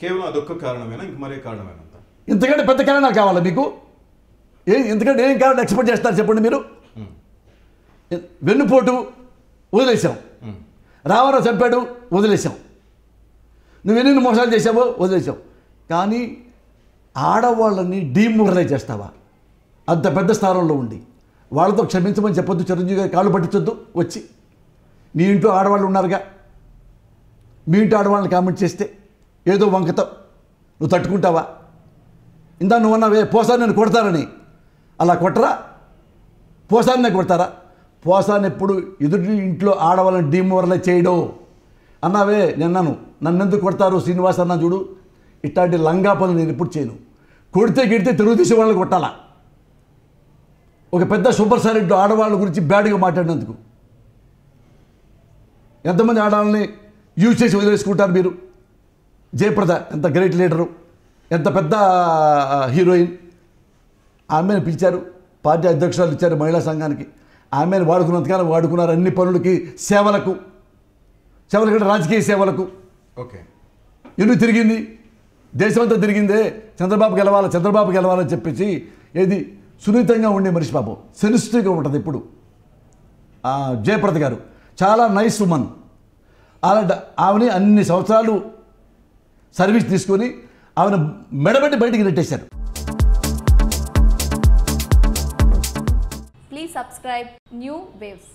కేవలం అదొక్క కారణమేనా, ఇంక మరే కారణమేనా? ఇంతకంటే పెద్ద కారణాలు కావాలా మీకు? ఎందుకంటే ఏం కారణం ఎక్స్పెక్ట్ చేస్తారు చెప్పండి మీరు? వెన్నుపోటు వదిలేసాం, రామారావు చంపాడు వదిలేసాం, నువ్వు ఎన్ని మోసాలు చేసావో వదిలేసావు. కానీ ఆడవాళ్ళని డీమోరలైజ్ చేస్తావా? అంత పెద్ద స్థానంలో ఉండి వాళ్ళతో క్షమించమని చెప్పొద్దు, చిరంజీవి గారి కాళ్ళు పట్టించొద్దు. వచ్చి మీ ఇంట్లో ఆడవాళ్ళు ఉన్నారుగా, మీ ఇంట్లో ఆడవాళ్ళని కామెంట్ చేస్తే ఏదో వంకతో నువ్వు తట్టుకుంటావా? ఇందా నువ్వు అన్నావే పోసాన్ని నేను కొడతారని, అలా కొట్టరా? పోసాన్నే కొడతారా? పోసాన్ని ఎప్పుడు ఎదుటి ఇంట్లో ఆడవాళ్ళని డీమోరలైజ్ చేయడం అన్నావే. నిన్నాను నన్ను ఎందుకు కొడతారు శ్రీనివాస్ అన్న చూడు, ఇట్లాంటి లంగా పనులు నేను ఎప్పుడు చేయను. కొడితే గిడితే తెలుగుదేశం వాళ్ళని కొట్టాలా? ఒక పెద్ద సూపర్ స్టార్ ఇంట్లో ఆడవాళ్ళ గురించి బ్యాడ్గా మాట్లాడినందుకు ఎంతమంది ఆడవాళ్ళని యూజ్ చేసి వదిలేసుకుంటారు మీరు? జయప్రద ఎంత గ్రేట్ లీడరు, ఎంత పెద్ద హీరోయిన్, ఆమెను పిలిచారు, పార్టీ అధ్యక్షురాలు ఇచ్చారు మహిళా సంఘానికి. ఆమెను వాడుకున్నంతకాలం వాడుకున్నారు అన్ని పనులకి, సేవలకు కంటే రాజకీయ సేవలకు. ఓకే, ఎందుకు తిరిగింది? దేశమంతా తిరిగిందే చంద్రబాబు గెలవాలని చెప్పేసి. ఏది సున్నితంగా ఉండే మనిషి పాపం, సెన్సిటివ్గా ఉంటుంది ఇప్పుడు. జయప్రద గారు చాలా నైస్ ఉమన్. అలాంటి ఆమెని అన్ని సంవత్సరాలు సర్వీస్ తీసుకొని ఆమెను మెడబెట్టి బయటికి నెట్టేశారు. Please subscribe New Waves.